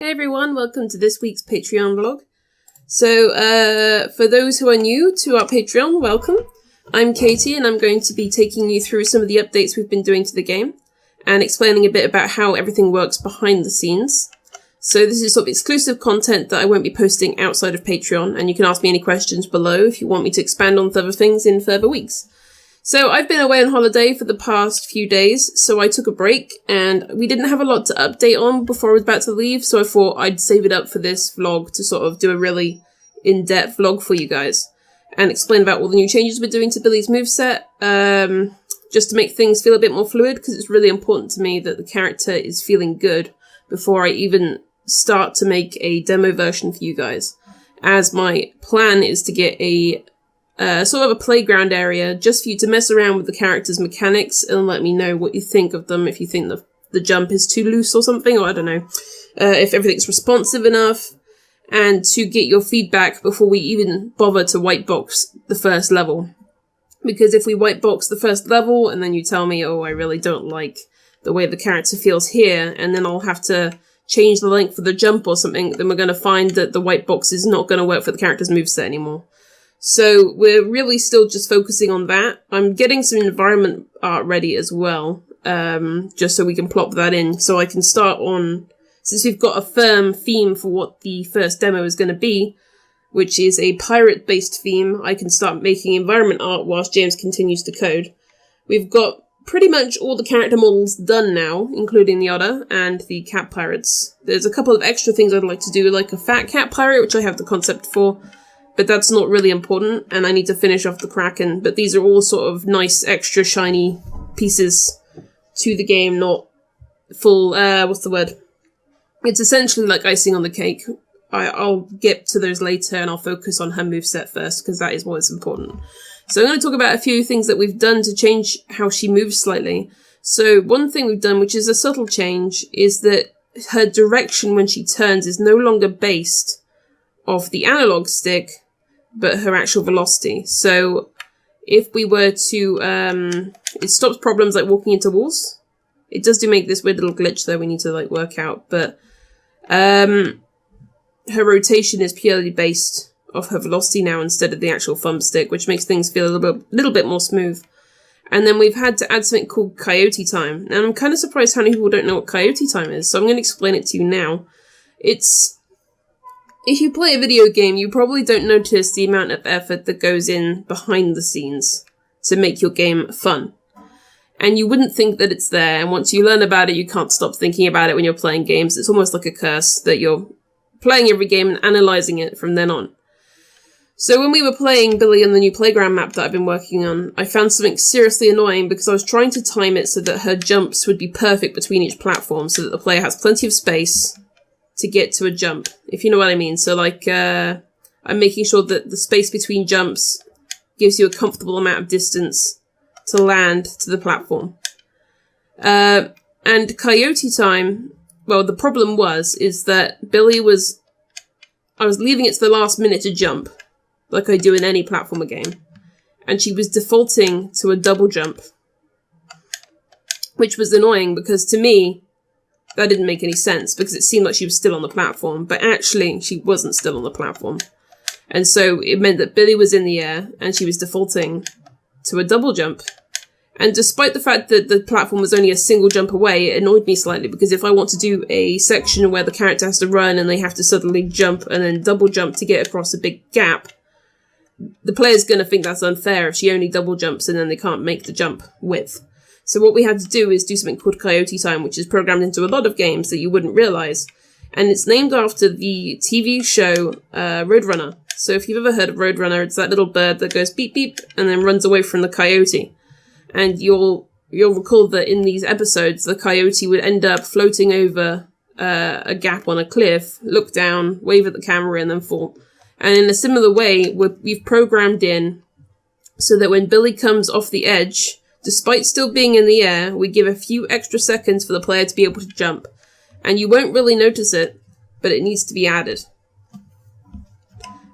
Hey everyone, welcome to this week's Patreon vlog. So, for those who are new to our Patreon, welcome. I'm Katie and I'm going to be taking you through some of the updates we've been doing to the game and explaining a bit about how everything works behind the scenes. So this is sort of exclusive content that I won't be posting outside of Patreon, and you can ask me any questions below if you want me to expand on further things in further weeks. So I've been away on holiday for the past few days, so I took a break, and we didn't have a lot to update on before I was about to leave, so I thought I'd save it up for this vlog to sort of do a really in-depth vlog for you guys, and explain about all the new changes we're doing to Billy's moveset, just to make things feel a bit more fluid, because it's really important to me that the character is feeling good before I even start to make a demo version for you guys, as my plan is to get a sort of a playground area just for you to mess around with the character's mechanics and let me know what you think of them, if you think the jump is too loose or something, or I don't know, if everything's responsive enough, and to get your feedback before we even bother to white box the first level. Because if we white box the first level and then you tell me, oh, I really don't like the way the character feels here, and then I'll have to change the length of the jump or something, then we're going to find that the white box is not going to work for the character's moveset anymore. So we're really still just focusing on that. I'm getting some environment art ready as well, just so we can plop that in. So I can start on, since we've got a firm theme for what the first demo is going to be, which is a pirate-based theme, I can start making environment art whilst James continues to code. We've got pretty much all the character models done now, including the otter and the cat pirates. There's a couple of extra things I'd like to do, like a fat cat pirate, which I have the concept for, but that's not really important, and I need to finish off the Kraken. But these are all sort of nice, extra shiny pieces to the game, not full, what's the word? It's essentially like icing on the cake. I'll get to those later, and I'll focus on her moveset first, because that is what is important. So I'm going to talk about a few things that we've done to change how she moves slightly. So one thing we've done, which is a subtle change, is that her direction when she turns is no longer based off the analog stick, but her actual velocity. So if we were to, it stops problems like walking into walls. It does do make this weird little glitch though we need to like work out, but her rotation is purely based off her velocity now instead of the actual thumbstick, which makes things feel a little bit more smooth. And then we've had to add something called coyote time. And I'm kind of surprised how many people don't know what coyote time is, so I'm going to explain it to you now. If you play a video game, you probably don't notice the amount of effort that goes in behind the scenes to make your game fun. And you wouldn't think that it's there, and once you learn about it, you can't stop thinking about it when you're playing games. It's almost like a curse that you're playing every game and analysing it from then on. So when we were playing Billy on the new playground map that I've been working on, I found something seriously annoying because I was trying to time it so that her jumps would be perfect between each platform so that the player has plenty of space to get to a jump, if you know what I mean. So like, I'm making sure that the space between jumps gives you a comfortable amount of distance to land to the platform. And coyote time, well, the problem is that I was leaving it to the last minute to jump, like I do in any platformer game, and she was defaulting to a double jump, which was annoying because to me, that didn't make any sense because it seemed like she was still on the platform, but actually she wasn't still on the platform. And so it meant that Billy was in the air and she was defaulting to a double jump. And despite the fact that the platform was only a single jump away, it annoyed me slightly because if I want to do a section where the character has to run and they have to suddenly jump and then double jump to get across a big gap, the player's going to think that's unfair if she only double jumps and then they can't make the jump width. So what we had to do is do something called coyote time, which is programmed into a lot of games that you wouldn't realise. And it's named after the TV show Roadrunner. So if you've ever heard of Roadrunner, it's that little bird that goes beep beep and then runs away from the coyote. And you'll recall that in these episodes, the coyote would end up floating over a gap on a cliff, look down, wave at the camera, and then fall. And in a similar way, we've programmed in so that when Billy comes off the edge, despite still being in the air, we give a few extra seconds for the player to be able to jump. And you won't really notice it, but it needs to be added.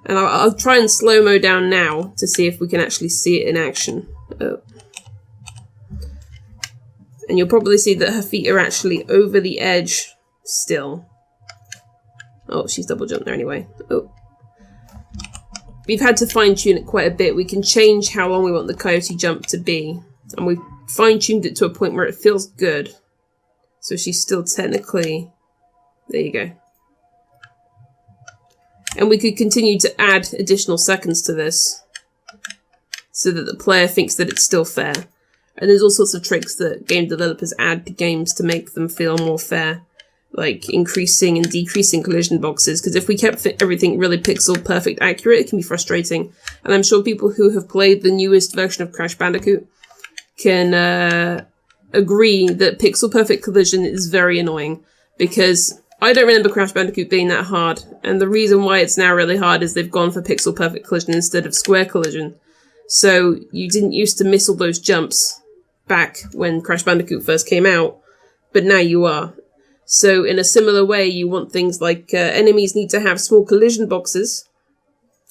And I'll try and slow-mo down now to see if we can actually see it in action. Oh. And you'll probably see that her feet are actually over the edge still. Oh, she's double jumped there anyway. Oh. We've had to fine-tune it quite a bit. We can change how long we want the coyote jump to be. And we've fine-tuned it to a point where it feels good. So she's still technically... There you go. And we could continue to add additional seconds to this, so that the player thinks that it's still fair. And there's all sorts of tricks that game developers add to games to make them feel more fair. Like increasing and decreasing collision boxes, because if we kept everything really pixel perfect accurate, it can be frustrating. And I'm sure people who have played the newest version of Crash Bandicoot can agree that pixel perfect collision is very annoying, because I don't remember Crash Bandicoot being that hard, and the reason why it's now really hard is they've gone for pixel perfect collision instead of square collision. So you didn't used to miss all those jumps back when Crash Bandicoot first came out, but now you are. So in a similar way, you want things like enemies need to have small collision boxes,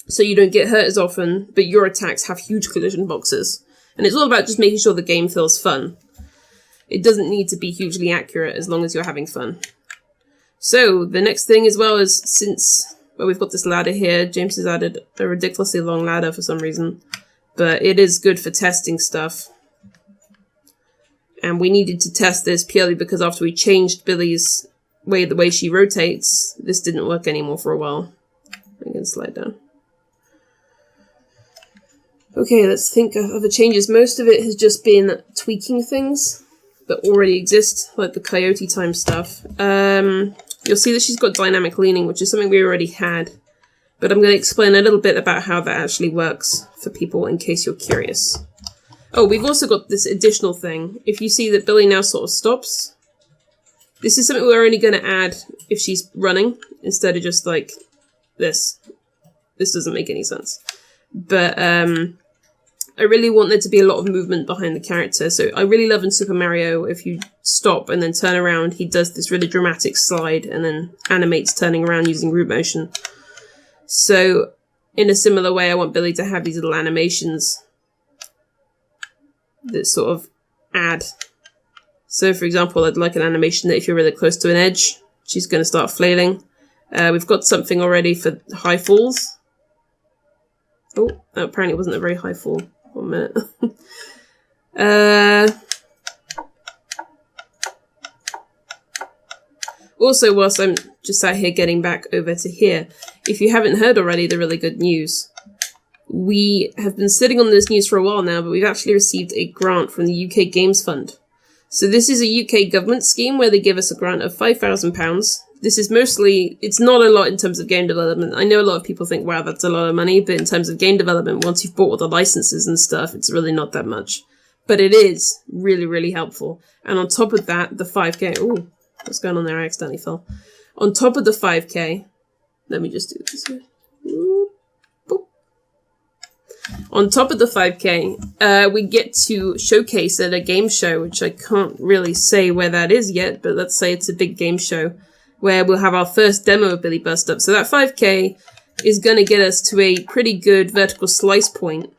so you don't get hurt as often, but your attacks have huge collision boxes. And it's all about just making sure the game feels fun. It doesn't need to be hugely accurate as long as you're having fun. So the next thing as well is, since we've got this ladder here, James has added a ridiculously long ladder for some reason, but it is good for testing stuff. And we needed to test this purely because after we changed Billy's the way she rotates, this didn't work anymore for a while. I'm going to slide down. Okay, let's think of other changes. Most of it has just been tweaking things that already exist, like the coyote time stuff. You'll see that she's got dynamic leaning, which is something we already had. But I'm going to explain a little bit about how that actually works for people in case you're curious. Oh, we've also got this additional thing. If you see that Billy now sort of stops, this is something we're only going to add if she's running, instead of just like this. This doesn't make any sense. But I really want there to be a lot of movement behind the character. So I really love in Super Mario, if you stop and then turn around, he does this really dramatic slide and then animates turning around using root motion. So in a similar way, I want Billy to have these little animations that sort of add. So for example, I'd like an animation that if you're really close to an edge, she's going to start flailing. We've got something already for high falls. Oh, apparently it wasn't a very high fall. 1 minute. Also, whilst I'm just sat here getting back over to here, if you haven't heard already the really good news, we have been sitting on this news for a while now, but we've actually received a grant from the UK Games Fund. So this is a UK government scheme where they give us a grant of £5,000. This is mostly, it's not a lot in terms of game development. I know a lot of people think, wow, that's a lot of money, but in terms of game development, once you've bought all the licenses and stuff, it's really not that much. But it is really, really helpful. And on top of that, the 5k, ooh, what's going on there? I accidentally fell. On top of the 5k, let me just do this here. On top of the 5k, we get to showcase at a game show, which I can't really say where that is yet, but let's say it's a big game show, where we'll have our first demo of Billy Burst Up. So that 5k is going to get us to a pretty good vertical slice point.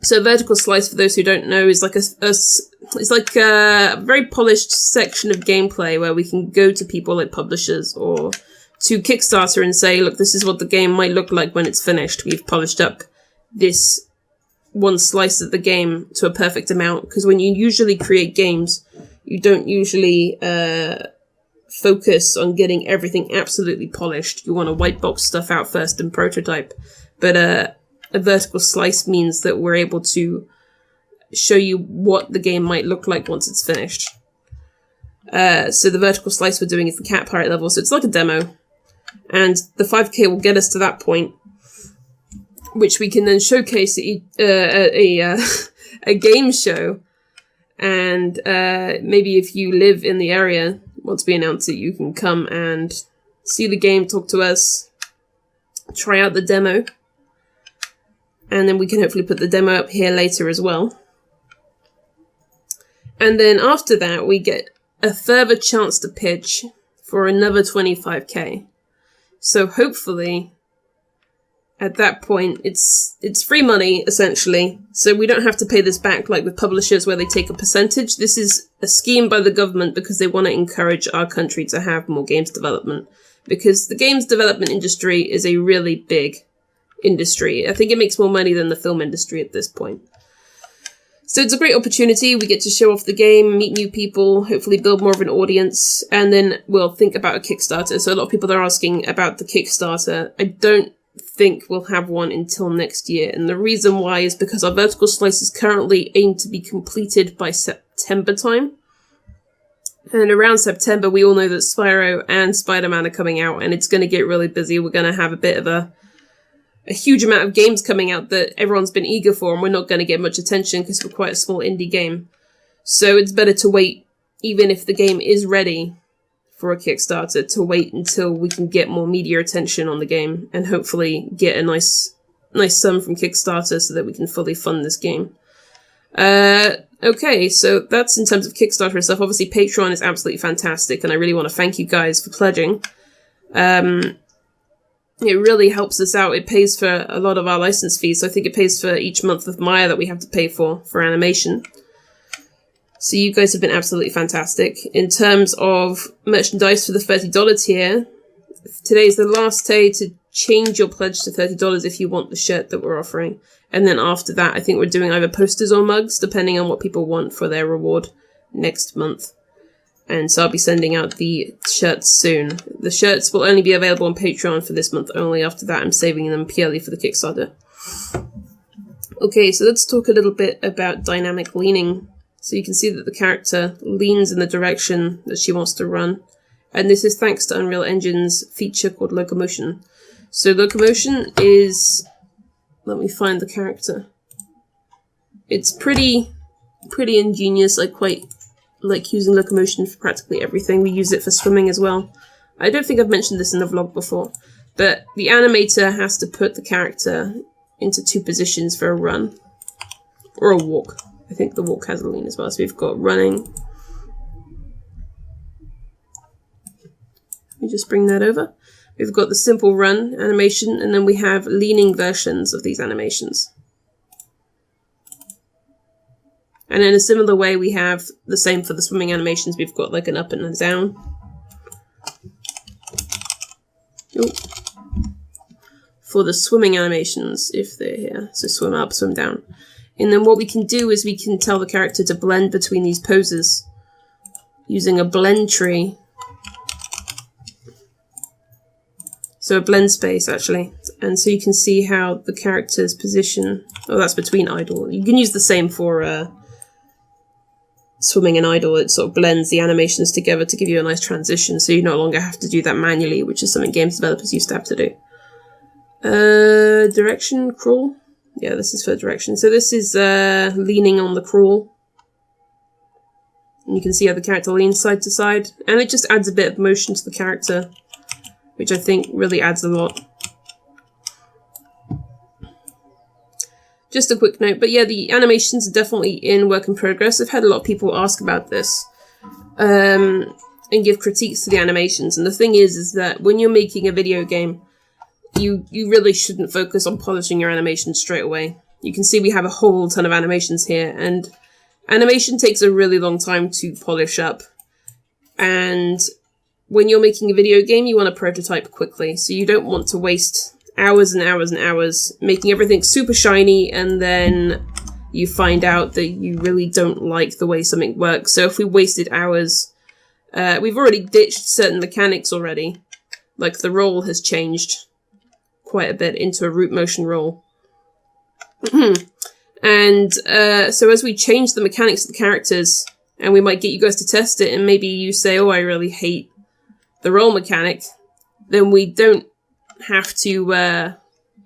So vertical slice, for those who don't know, is like it's like a very polished section of gameplay where we can go to people like publishers or to Kickstarter and say, look, this is what the game might look like when it's finished. We've polished up this one slice of the game to a perfect amount. Because when you usually create games, you don't usually focus on getting everything absolutely polished. You want to white box stuff out first and prototype. But a vertical slice means that we're able to show you what the game might look like once it's finished. So the vertical slice we're doing is the Cat Pirate level, so it's like a demo. And the 5k will get us to that point, which we can then showcase at a game show. And maybe if you live in the area, once we announce it, you can come and see the game, talk to us, try out the demo. And then we can hopefully put the demo up here later as well. And then after that, we get a further chance to pitch for another 25k. So hopefully, at that point, it's free money, essentially. So we don't have to pay this back like with publishers where they take a percentage. This is a scheme by the government because they want to encourage our country to have more games development. because the games development industry is a really big industry. I think it makes more money than the film industry at this point. So it's a great opportunity. We get to show off the game, meet new people, hopefully build more of an audience, and then we'll think about a Kickstarter. So a lot of people are asking about the Kickstarter. I don't think we'll have one until next year, and the reason why is because our Vertical Slice is currently aimed to be completed by September time. And around September, we all know that Spyro and Spider-Man are coming out, and it's going to get really busy. We're going to have a bit of a huge amount of games coming out that everyone's been eager for, and we're not going to get much attention because we're quite a small indie game. So it's better to wait, even if the game is ready for a Kickstarter, to wait until we can get more media attention on the game and hopefully get a nice sum from Kickstarter so that we can fully fund this game. Okay, so that's in terms of Kickstarter and stuff. Obviously, Patreon is absolutely fantastic, and I really want to thank you guys for pledging. It really helps us out. It pays for a lot of our license fees, so I think it pays for each month of Maya that we have to pay for animation. So you guys have been absolutely fantastic. In terms of merchandise for the $30 tier, today is the last day to change your pledge to $30 if you want the shirt that we're offering. And then after that, I think we're doing either posters or mugs, depending on what people want for their reward next month. And so I'll be sending out the shirts soon. The shirts will only be available on Patreon for this month only. After that, I'm saving them purely for the Kickstarter. Okay, so let's talk a little bit about dynamic leaning. So you can see that the character leans in the direction that she wants to run. And this is thanks to Unreal Engine's feature called Locomotion. So Locomotion is... Let me find the character. It's pretty ingenious. I quite like using Locomotion for practically everything. We use it for swimming as well. I don't think I've mentioned this in the vlog before, but the animator has to put the character into two positions for a run. Or a walk. I think the walk has a lean as well. So we've got running. Let me just bring that over. We've got the simple run animation, and then we have leaning versions of these animations. And in a similar way, we have the same for the swimming animations. We've got like an up and a down. Ooh. For the swimming animations, if they're here. So swim up, swim down. And then what we can do is we can tell the character to blend between these poses using a blend tree. So a blend space, actually. And so you can see how the character's position... Oh, that's between idle. You can use the same for swimming and idle. It sort of blends the animations together to give you a nice transition, so you no longer have to do that manually, which is something games developers used to have to do. Direction, crawl. Yeah, this is for direction. So this is leaning on the crawl. And you can see how the character leans side to side. And it just adds a bit of motion to the character, which I think really adds a lot. Just a quick note, but yeah, the animations are definitely in work in progress. I've had a lot of people ask about this and give critiques to the animations. And the thing is that when you're making a video game, you really shouldn't focus on polishing your animations straight away. You can see we have a whole ton of animations here, and animation takes a really long time to polish up. And when you're making a video game, you want to prototype quickly, so you don't want to waste hours and hours and hours making everything super shiny, and then you find out that you really don't like the way something works. So if we wasted hours, we've already ditched certain mechanics already. Like the roll has changed quite a bit into a root motion roll. And so as we change the mechanics of the characters, and we might get you guys to test it, and maybe you say, oh, I really hate the roll mechanic, then we don't have to, well,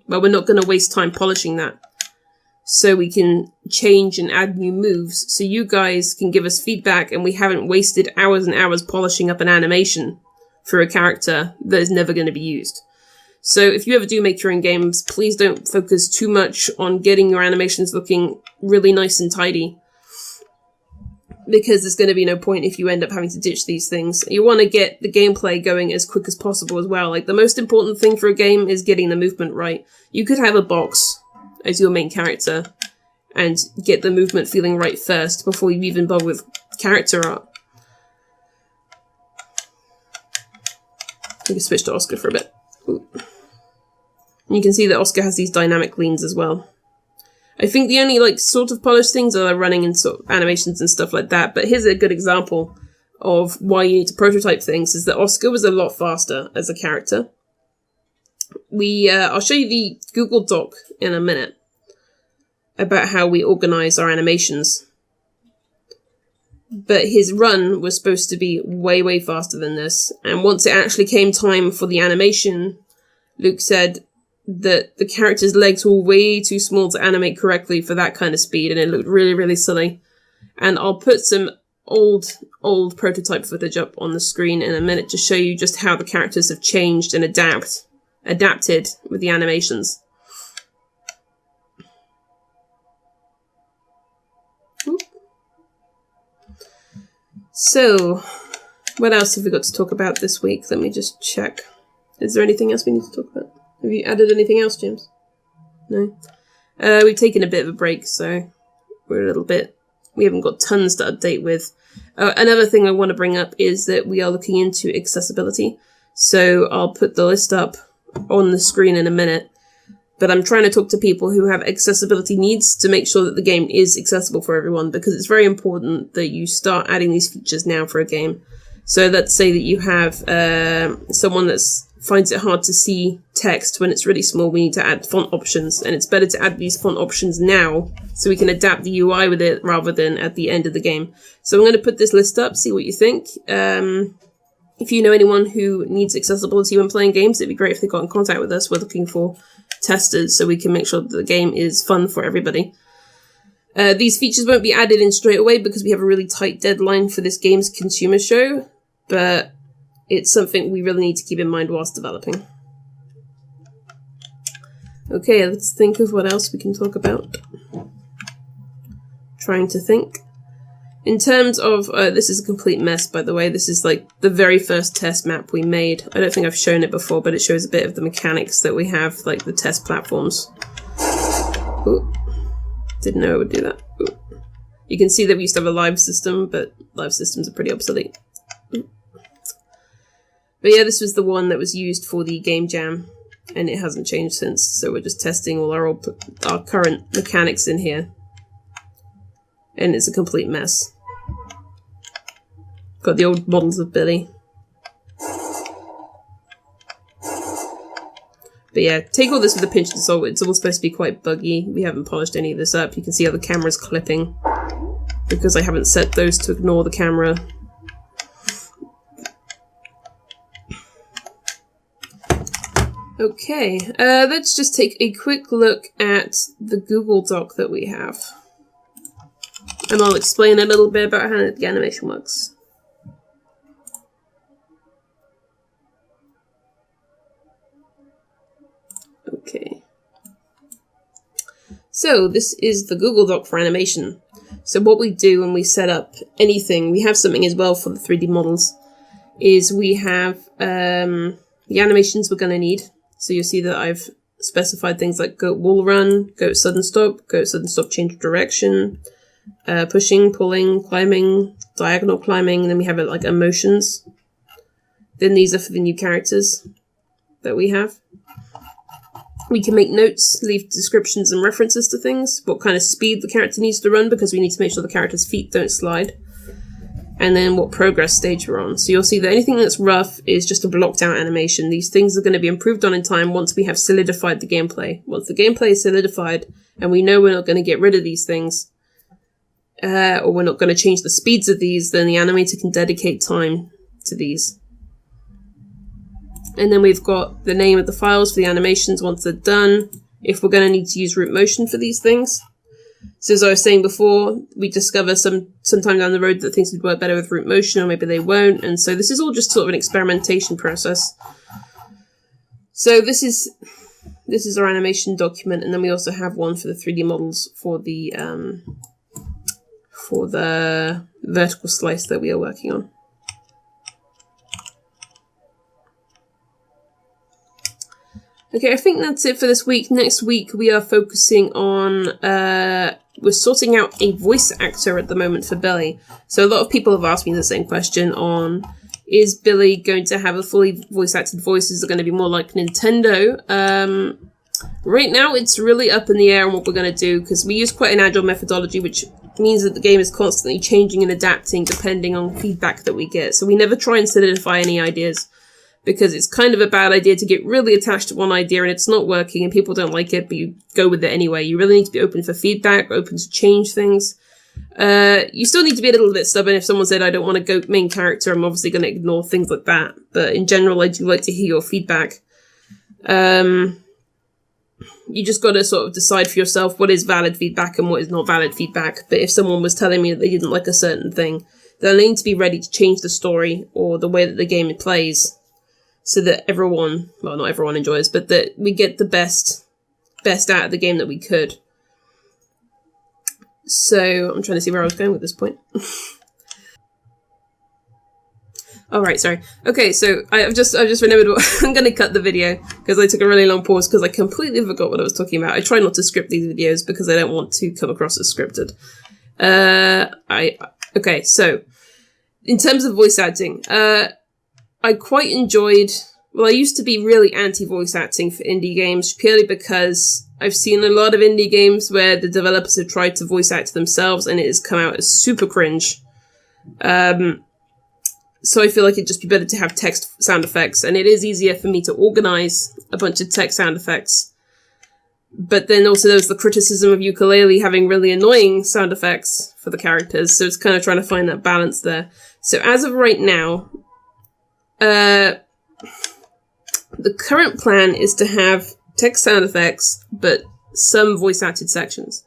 we're not going to waste time polishing that. So we can change and add new moves, so you guys can give us feedback, and we haven't wasted hours and hours polishing up an animation for a character that is never going to be used. So if you ever do make your own games, please don't focus too much on getting your animations looking really nice and tidy, because there's going to be no point if you end up having to ditch these things. You want to get the gameplay going as quick as possible as well. Like, the most important thing for a game is getting the movement right. You could have a box as your main character and get the movement feeling right first before you even bother with character art. We can switch to Oscar for a bit. Ooh. You can see that Oscar has these dynamic leans as well. I think the only like sort of polished things are running and sort of animations and stuff like that. But here's a good example of why you need to prototype things, is that Oscar was a lot faster as a character. I'll show you the Google Doc in a minute about how we organize our animations. But his run was supposed to be way, way faster than this. And once it actually came time for the animation, Luke said that the character's legs were way too small to animate correctly for that kind of speed, and it looked really, really silly. And I'll put some old prototype footage up on the screen in a minute to show you just how the characters have changed and adapted with the animations. So, what else have we got to talk about this week? Let me just check. Is there anything else we need to talk about? Have you added anything else, James? No? We've taken a bit of a break, so we're a little bit... We haven't got tons to update with. Another thing I want to bring up is that we are looking into accessibility. So I'll put the list up on the screen in a minute. But I'm trying to talk to people who have accessibility needs to make sure that the game is accessible for everyone, because it's very important that you start adding these features now for a game. So let's say that you have someone that finds it hard to see text when it's really small. We need to add font options, and it's better to add these font options now so we can adapt the UI with it rather than at the end of the game. So I'm going to put this list up, see what you think. If you know anyone who needs accessibility when playing games, it'd be great if they got in contact with us. We're looking for testers so we can make sure that the game is fun for everybody. These features won't be added in straight away because we have a really tight deadline for this game's consumer show, but it's something we really need to keep in mind whilst developing. Okay, let's think of what else we can talk about. Trying to think. In terms of, this is a complete mess, by the way. This is like the very first test map we made. I don't think I've shown it before, but it shows a bit of the mechanics that we have, like the test platforms. Ooh. Didn't know it would do that. Ooh. You can see that we used to have a live system, but live systems are pretty obsolete. Ooh. But yeah, this was the one that was used for the game jam, and it hasn't changed since, so we're just testing all our current mechanics in here. And it's a complete mess. Got the old models of Billy. But yeah, take all this with a pinch of salt. It's all supposed to be quite buggy. We haven't polished any of this up. You can see how the camera's clipping, because I haven't set those to ignore the camera. Okay, let's just take a quick look at the Google Doc that we have. And I'll explain a little bit about how the animation works. Okay. So this is the Google Doc for animation. So what we do when we set up anything, we have something as well for the 3D models, is we have the animations we're going to need. So you'll see that I've specified things like goat wall run, goat sudden stop change of direction, pushing, pulling, climbing, diagonal climbing, and then we have it like emotions. Then these are for the new characters that we have. We can make notes, leave descriptions and references to things, what kind of speed the character needs to run, because we need to make sure the character's feet don't slide, and then what progress stage we're on. So you'll see that anything that's rough is just a blocked out animation. These things are going to be improved on in time once we have solidified the gameplay. Once the gameplay is solidified and we know we're not going to get rid of these things, or we're not going to change the speeds of these, then the animator can dedicate time to these. And then we've got the name of the files for the animations once they're done, if we're going to need to use root motion for these things. So as I was saying before, we discover sometime down the road that things would work better with root motion, or maybe they won't, and so this is all just sort of an experimentation process. So this is our animation document, and then we also have one for the 3D models for the vertical slice that we are working on. Okay, I think that's it for this week. Next week we are focusing on, we're sorting out a voice actor at the moment for Billy. So a lot of people have asked me the same question on, Is Billy going to have a fully voice-acted voice? Is it going to be more like Nintendo? Right now, it's really up in the air on what we're going to do, because we use quite an agile methodology, which means that the game is constantly changing and adapting depending on feedback that we get. So we never try and solidify any ideas, because it's kind of a bad idea to get really attached to one idea and it's not working and people don't like it, but you go with it anyway. You really need to be open for feedback, open to change things. You still need to be a little bit stubborn. If someone said, I don't want to go main character, I'm obviously going to ignore things like that. But in general, I do like to hear your feedback. You just got to sort of decide for yourself what is valid feedback and what is not valid feedback. But if someone was telling me that they didn't like a certain thing, then I need to be ready to change the story or the way that the game plays so that everyone, well, not everyone enjoys, but that we get the best out of the game that we could. So I'm trying to see where I was going with this point. Oh, right, sorry. Okay, so I've just remembered I'm going to cut the video because I took a really long pause because I completely forgot what I was talking about. I try not to script these videos because I don't want to come across as scripted. Okay, so in terms of voice acting, I quite enjoyed... Well, I used to be really anti-voice acting for indie games purely because I've seen a lot of indie games where the developers have tried to voice act themselves and it has come out as super cringe. So I feel like it'd just be better to have text sound effects, and it is easier for me to organize a bunch of text sound effects. But then also there's the criticism of Yooka-Laylee having really annoying sound effects for the characters, so it's kind of trying to find that balance there. So as of right now, the current plan is to have text sound effects, but some voice-acted sections.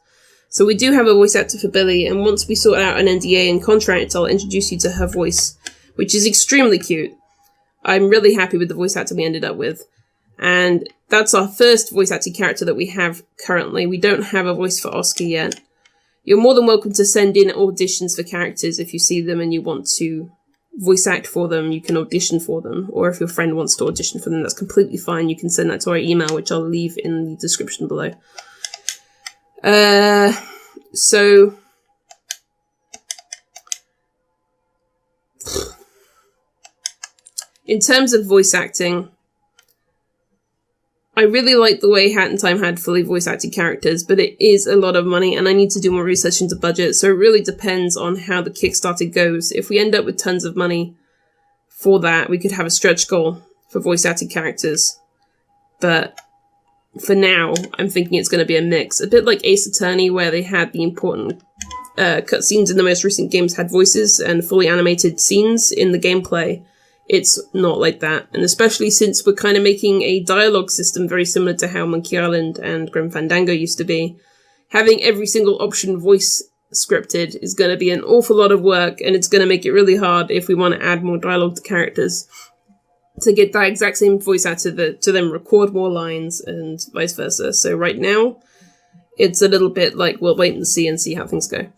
So we do have a voice actor for Billy, and once we sort out an NDA and contract, I'll introduce you to her voice, which is extremely cute. I'm really happy with the voice actor we ended up with. And that's our first voice acting character that we have currently. We don't have a voice for Oscar yet. You're more than welcome to send in auditions for characters if you see them and you want to voice act for them. You can audition for them. Or if your friend wants to audition for them, that's completely fine. You can send that to our email, which I'll leave in the description below. So... in terms of voice acting, I really like the way Hat in Time had fully voice-acted characters, but it is a lot of money, and I need to do more research into budget, so it really depends on how the Kickstarter goes. If we end up with tons of money for that, we could have a stretch goal for voice-acted characters. But for now, I'm thinking it's going to be a mix. A bit like Ace Attorney, where they had the important cutscenes in the most recent games had voices, and fully animated scenes in the gameplay. It's not like that, and especially since we're kind of making a dialogue system very similar to how Monkey Island and Grim Fandango used to be, having every single option voice scripted is going to be an awful lot of work, and it's going to make it really hard if we want to add more dialogue to characters to get that exact same voice actor to then record more lines and vice versa. So right now, it's a little bit like we'll wait and see how things go.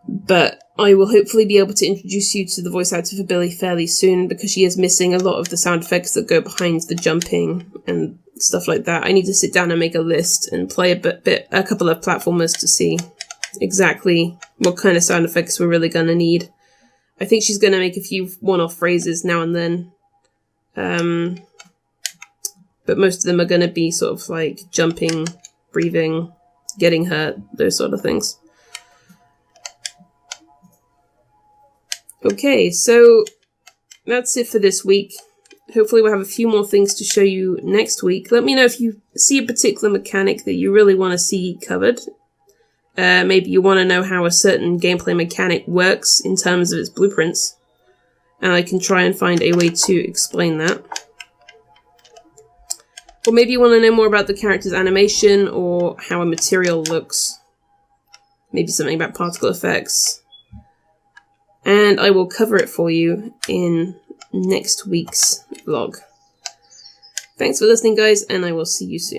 But I will hopefully be able to introduce you to the voice actor for Billy fairly soon, because she is missing a lot of the sound effects that go behind the jumping and stuff like that. I need to sit down and make a list and play a couple of platformers to see exactly what kind of sound effects we're really going to need. I think she's going to make a few one-off phrases now and then. But most of them are going to be sort of like jumping, breathing, getting hurt, those sort of things. Okay, so that's it for this week. Hopefully we'll have a few more things to show you next week. Let me know if you see a particular mechanic that you really want to see covered. Maybe you want to know how a certain gameplay mechanic works in terms of its blueprints. And I can try and find a way to explain that. Or maybe you want to know more about the character's animation or how a material looks. Maybe something about particle effects. And I will cover it for you in next week's vlog. Thanks for listening, guys, and I will see you soon.